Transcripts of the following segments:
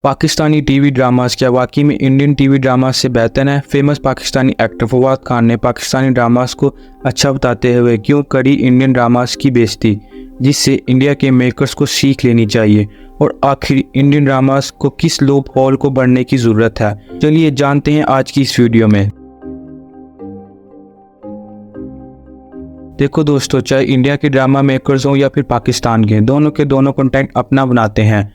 Pakistani TV dramas क्या वाकई में इंडियन टीवी ड्रामास से बेहतर हैं? फेमस पाकिस्तानी एक्टर फवाद खान ने पाकिस्तानी ड्रामास को अच्छा बताते हुए क्यों करी इंडियन ड्रामास की बेइज्जती, जिससे इंडिया के मेकर्स को सीख लेनी चाहिए। और आखिर इंडियन ड्रामास को किस लूप होल को बढ़ने की ज़रूरत है, चलिए जानते हैं आज की इस वीडियो में। देखो दोस्तों, चाहे इंडिया के ड्रामा मेकर्स हों या फिर पाकिस्तान के दोनों कंटेंट अपना बनाते हैं,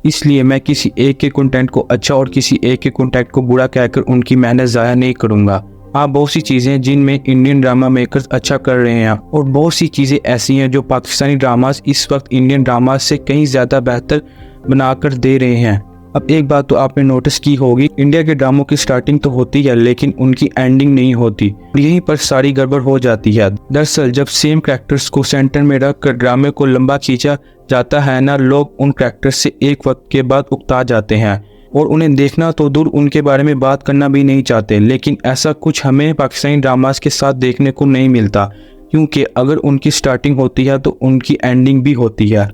इसलिए मैं किसी एक के कंटेंट को अच्छा और किसी एक के कंटेंट को बुरा कहकर उनकी मेहनत ज़ाया नहीं करूँगा। हाँ, बहुत सी चीज़ें जिनमें इंडियन ड्रामा मेकर्स अच्छा कर रहे हैं और बहुत सी चीज़ें ऐसी हैं जो पाकिस्तानी ड्रामास इस वक्त इंडियन ड्रामास से कहीं ज़्यादा बेहतर बनाकर दे रहे हैं। अब एक बात तो आपने नोटिस की होगी, इंडिया के ड्रामों की स्टार्टिंग तो होती है लेकिन उनकी एंडिंग नहीं होती, यहीं पर सारी गड़बड़ हो जाती है। दरअसल जब सेम कैरेक्टर्स को सेंटर में रख कर ड्रामे को लंबा खींचा जाता है ना, लोग उन कैरेक्टर्स से एक वक्त के बाद उकता जाते हैं और उन्हें देखना तो दूर उनके बारे में बात करना भी नहीं चाहते। लेकिन ऐसा कुछ हमें पाकिस्तानी ड्रामास के साथ देखने को नहीं मिलता, क्योंकि अगर उनकी स्टार्टिंग होती है तो उनकी एंडिंग भी होती है।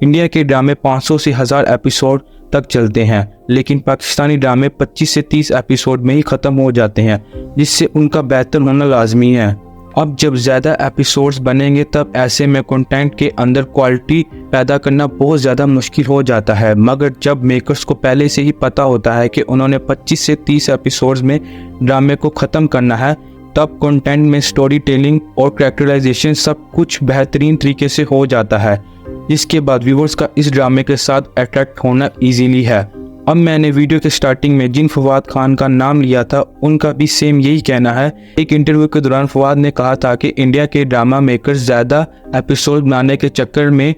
इंडिया के ड्रामे 500 से 1000 एपिसोड तक चलते हैं, लेकिन पाकिस्तानी ड्रामे 25 से 30 एपिसोड में ही ख़त्म हो जाते हैं, जिससे उनका बेहतर होना लाजमी है। अब जब ज़्यादा एपिसोड्स बनेंगे तब ऐसे में कंटेंट के अंदर क्वालिटी पैदा करना बहुत ज़्यादा मुश्किल हो जाता है। मगर जब मेकर्स को पहले से ही पता होता है कि उन्होंने 25 से 30 एपिसोड्स में ड्रामे को ख़त्म करना है, तब कंटेंट में स्टोरी टेलिंग और कैरेक्टराइजेशन सब कुछ बेहतरीन तरीके से हो जाता है, जिसके बाद व्यूवर्स का इस ड्रामे के साथ अट्रैक्ट होना ईजीली है। अब मैंने वीडियो के स्टार्टिंग में जिन फवाद खान का नाम लिया था उनका भी सेम यही कहना है। एक इंटरव्यू के दौरान फवाद ने कहा था कि इंडिया के ड्रामा मेकर्स ज़्यादा एपिसोड बनाने के चक्कर में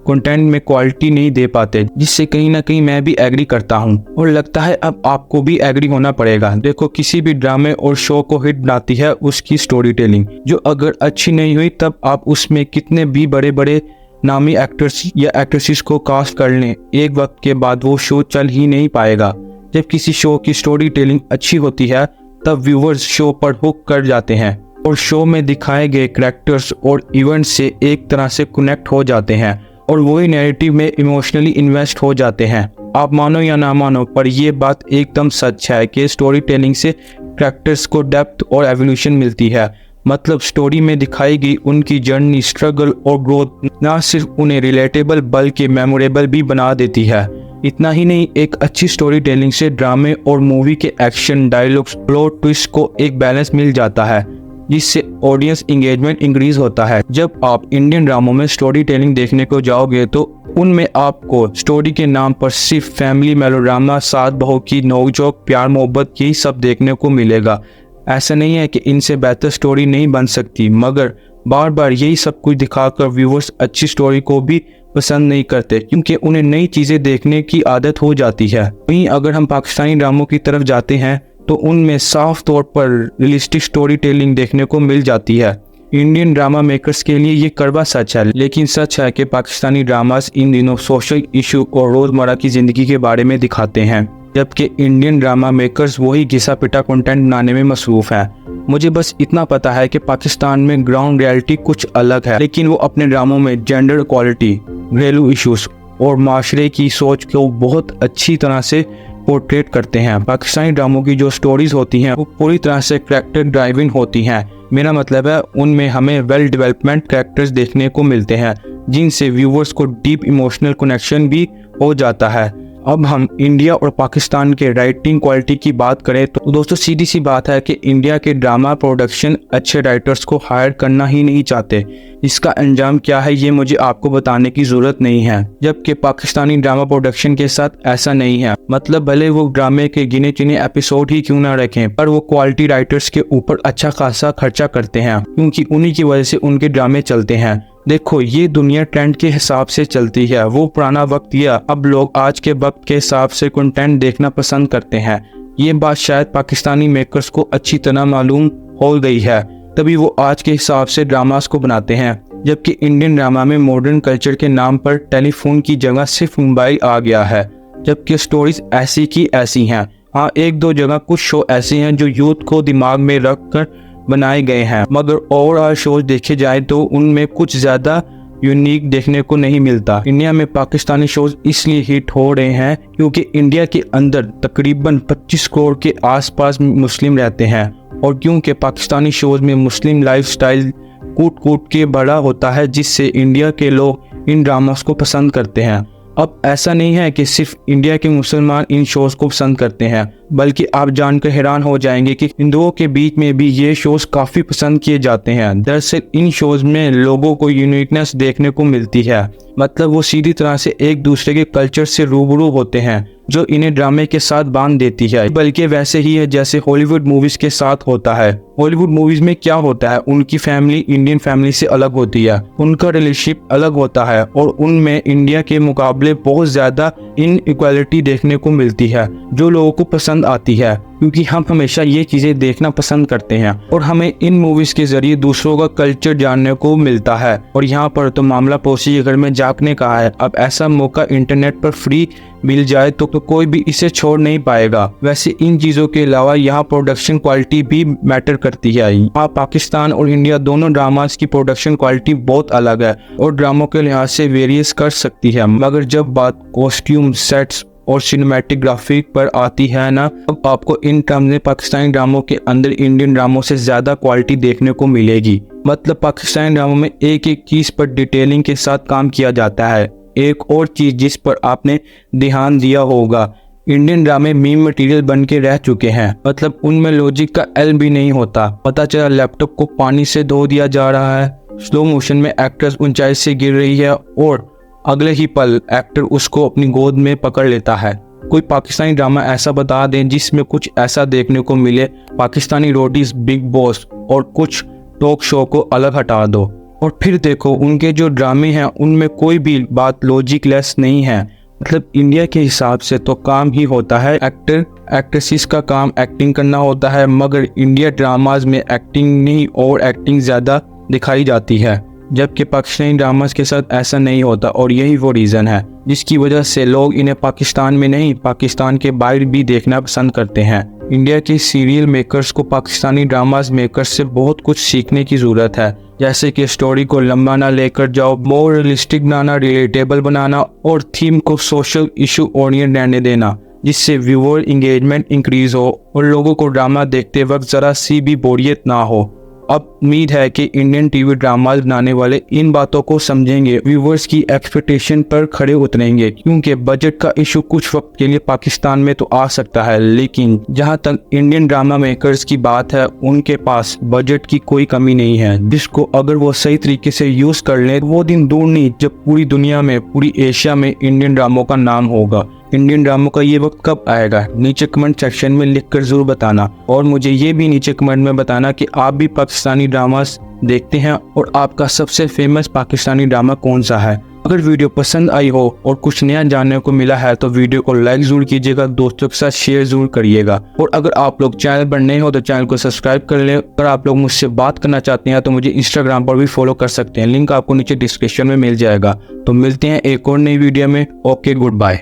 कंटेंट में क्वालिटी नहीं दे पाते, जिससे कहीं ना कहीं मैं भी एग्री करता हूं और लगता है अब आपको भी एग्री होना पड़ेगा। देखो, किसी भी ड्रामे और शो को हिट बनाती है उसकी स्टोरी टेलिंग, जो अगर अच्छी नहीं हुई तब आप उसमें कितने भी बड़े बड़े नामी एक्टर्स या एक्ट्रेसेस को कास्ट कर लें, एक वक्त के बाद वो शो चल ही नहीं पाएगा। जब किसी शो की स्टोरी टेलिंग अच्छी होती है तब व्यूवर्स शो पर हुक कर जाते हैं और शो में दिखाए गए कैरेक्टर्स और इवेंट्स से एक तरह से कनेक्ट हो जाते हैं और वही नैरेटिव में इमोशनली इन्वेस्ट हो जाते हैं। आप मानो या ना मानो, पर यह बात एकदम सच है कि स्टोरी टेलिंग से कैरेक्टर्स को डेप्थ और एवोल्यूशन मिलती है। मतलब स्टोरी में दिखाई गई उनकी जर्नी, स्ट्रगल और ग्रोथ ना सिर्फ उन्हें रिलेटेबल बल्कि मेमोरेबल भी बना देती है। इतना ही नहीं, एक अच्छी स्टोरी टेलिंग से ड्रामे और मूवी के एक्शन, डायलॉग्स, प्लॉट ट्विस्ट को एक बैलेंस मिल जाता है, जिससे ऑडियंस इंगेजमेंट इंक्रीज होता है। जब आप इंडियन ड्रामों में स्टोरी टेलिंग देखने को जाओगे तो उनमें आपको स्टोरी के नाम पर सिर्फ फैमिली मेलोड्रामा, सास बहू की नोकझोंक, प्यार मोहब्बत यही सब देखने को मिलेगा। ऐसा नहीं है कि इनसे बेहतर स्टोरी नहीं बन सकती, मगर बार बार यही सब कुछ दिखाकर व्यूवर्स अच्छी स्टोरी को भी पसंद नहीं करते, क्योंकि उन्हें नई चीज़ें देखने की आदत हो जाती है। वहीं अगर हम पाकिस्तानी ड्रामों की तरफ जाते हैं तो उनमें साफ तौर पर रियलिस्टिक स्टोरी टेलिंग देखने को मिल जाती है। इंडियन ड्रामा मेकर्स के लिए ये कड़वा सच है, लेकिन सच है कि पाकिस्तानी ड्रामास इन दिनों सोशल इशू और रोज़मर्रा की ज़िंदगी के बारे में दिखाते हैं, जबकि इंडियन ड्रामा मेकर्स वही घिसा पिटा कंटेंट बनाने में मसरूफ़ हैं। मुझे बस इतना पता है कि पाकिस्तान में ग्राउंड रियलिटी कुछ अलग है, लेकिन वो अपने ड्रामों में जेंडर इक्वालिटी, घरेलू इश्यूज और माशरे की सोच को बहुत अच्छी तरह से पोर्ट्रेट करते हैं। पाकिस्तानी ड्रामों की जो स्टोरीज होती हैं वो पूरी तरह से कैरेक्टर ड्राइविंग होती हैं। मेरा मतलब है उनमें हमें वेल डेवलपमेंट कैरेक्टर्स देखने को मिलते हैं, जिनसे व्यूवर्स को डीप इमोशनल कनेक्शन भी हो जाता है। अब हम इंडिया और पाकिस्तान के राइटिंग क्वालिटी की बात करें तो दोस्तों, सीधी सी बात है कि इंडिया के ड्रामा प्रोडक्शन अच्छे राइटर्स को हायर करना ही नहीं चाहते। इसका अंजाम क्या है ये मुझे आपको बताने की ज़रूरत नहीं है, जबकि पाकिस्तानी ड्रामा प्रोडक्शन के साथ ऐसा नहीं है। मतलब भले वो ड्रामे के गिने चुने एपिसोड ही क्यों ना रखें, पर वो क्वालिटी राइटर्स के ऊपर अच्छा खासा खर्चा करते हैं, क्योंकि उन्हीं की वजह से उनके ड्रामे चलते हैं। देखो, ये दुनिया ट्रेंड के हिसाब से चलती है। वो पुराना वक्त या अब लोग आज के वक्त के हिसाब से कंटेंट देखना पसंद करते हैं। ये बात शायद पाकिस्तानी मेकर्स को अच्छी तरह मालूम हो गई है, तभी वो आज के हिसाब से ड्रामास को बनाते हैं। जबकि इंडियन ड्रामा में मॉडर्न कल्चर के नाम पर टेलीफोन की जगह सिर्फ मोबाइल आ गया है, जबकि स्टोरीज ऐसी की ऐसी हैं। हाँ, एक दो जगह कुछ शो ऐसे हैं जो यूथ को दिमाग में रख कर बनाए गए हैं, मगर ओवरऑल शोज देखे जाए तो उनमें कुछ ज़्यादा यूनिक देखने को नहीं मिलता। इंडिया में पाकिस्तानी शोज इसलिए हिट हो रहे हैं क्योंकि इंडिया के अंदर तकरीबन 25 करोड़ के आसपास मुस्लिम रहते हैं और क्योंकि पाकिस्तानी शोज में मुस्लिम लाइफस्टाइल कूट कूट के बड़ा होता है, जिससे इंडिया के लोग इन ड्रामास को पसंद करते हैं। अब ऐसा नहीं है कि सिर्फ इंडिया के मुसलमान इन शोज को पसंद करते हैं, बल्कि आप जानकर हैरान हो जाएंगे कि हिंदुओं के बीच में भी ये शोज काफी पसंद किए जाते हैं। दरअसल इन शोज में लोगों को यूनिकनेस देखने को मिलती है, मतलब वो सीधी तरह से एक दूसरे के कल्चर से रूबरू होते हैं, जो इन्हें ड्रामे के साथ बांध देती है। बल्कि वैसे ही है जैसे हॉलीवुड मूवीज के साथ होता है। हॉलीवुड मूवीज में क्या होता है, उनकी फैमिली इंडियन फैमिली से अलग होती है, उनका रिलेशनशिप अलग होता है और उनमें इंडिया के मुकाबले बहुत ज्यादा इनइक्वालिटी देखने को मिलती है, जो लोगों को पसंद आती है क्योंकि हम हमेशा ये चीजें देखना पसंद करते हैं और हमें इन मूवीज के जरिए दूसरों का कल्चर जानने को मिलता है। और यहाँ पर तो मामला पड़ोसी के घर में झांकने का है। अब ऐसा मौका इंटरनेट पर फ्री मिल जाए तो कोई भी इसे छोड़ नहीं पाएगा। वैसे इन चीजों के अलावा यहाँ प्रोडक्शन क्वालिटी भी मैटर करती है। यहाँ पाकिस्तान और इंडिया दोनों ड्रामास की प्रोडक्शन क्वालिटी बहुत अलग है और ड्रामों के लिहाज से वेरियस कर सकती है, मगर जब बात कॉस्ट्यूम, सेट्स और सिनेमैटिक ग्राफिक पर आती है ना, अब आपको इन टर्म्स में पाकिस्तानी ड्रामों के अंदर इंडियन ड्रामों से ज्यादा क्वालिटी देखने को मिलेगी। मतलब पाकिस्तानी ड्रामों में एक एक चीज पर डिटेलिंग के साथ काम किया जाता है। एक और चीज जिस पर आपने ध्यान दिया होगा, इंडियन ड्रामे मीम मटेरियल बन के रह चुके हैं, मतलब उनमें लॉजिक का एल भी नहीं होता। पता चला लैपटॉप को पानी से धो दिया जा रहा है, स्लो मोशन में एक्ट्रेस ऊंचाई से गिर रही है और अगले ही पल एक्टर उसको अपनी गोद में पकड़ लेता है। कोई पाकिस्तानी ड्रामा ऐसा बता दें जिसमें कुछ ऐसा देखने को मिले। पाकिस्तानी रोटीज, बिग बॉस और कुछ टॉक शो को अलग हटा दो और फिर देखो उनके जो ड्रामे हैं उनमें कोई भी बात लॉजिक लेस नहीं है। मतलब इंडिया के हिसाब से तो काम ही होता है, एक्टर एक्ट्रेसेस का काम एक्टिंग करना होता है, मगर इंडिया ड्रामाज में एक्टिंग नहीं और एक्टिंग ज़्यादा दिखाई जाती है, जबकि पाकिस्तानी ड्रामास के साथ ऐसा नहीं होता। और यही वो रीज़न है जिसकी वजह से लोग इन्हें पाकिस्तान में नहीं, पाकिस्तान के बाहर भी देखना पसंद करते हैं। इंडिया के सीरियल मेकर्स को पाकिस्तानी ड्रामास मेकर्स से बहुत कुछ सीखने की ज़रूरत है, जैसे कि स्टोरी को लंबा ना लेकर जाओ, मोर रियलिस्टिक बनाना, रिलेटेबल बनाना और थीम को सोशल इशू ओरिएंट रहने देना, जिससे व्यूअर इंगेजमेंट इंक्रीज हो और लोगों को ड्रामा देखते वक्त ज़रा सी भी बोरियत ना हो। अब उम्मीद है कि इंडियन टीवी ड्रामास बनाने वाले इन बातों को समझेंगे, व्यूवर्स की एक्सपेक्टेशन पर खड़े उतरेंगे, क्योंकि बजट का इशू कुछ वक्त के लिए पाकिस्तान में तो आ सकता है, लेकिन जहां तक इंडियन ड्रामा मेकर्स की बात है उनके पास बजट की कोई कमी नहीं है, जिसको अगर वो सही तरीके से यूज कर लें वो दिन दूर नहीं जब पूरी दुनिया में, पूरी एशिया में इंडियन ड्रामों का नाम होगा। इंडियन ड्रामों का ये वक्त कब आएगा, नीचे कमेंट सेक्शन में लिखकर जरूर बताना और मुझे ये भी नीचे कमेंट में बताना कि आप भी पाकिस्तानी ड्रामास देखते हैं और आपका सबसे फेमस पाकिस्तानी ड्रामा कौन सा है। अगर वीडियो पसंद आई हो और कुछ नया जानने को मिला है तो वीडियो को लाइक जरूर कीजिएगा, दोस्तों के साथ शेयर जरूर करिएगा और अगर आप लोग चैनल पर नए हो तो चैनल को सब्सक्राइब कर लें। अगर आप लोग मुझसे बात करना चाहते हैं तो मुझे इंस्टाग्राम पर भी फॉलो कर सकते हैं, लिंक आपको नीचे डिस्क्रिप्शन में मिल जाएगा। तो मिलते हैं एक और नई वीडियो में। Okay, good bye.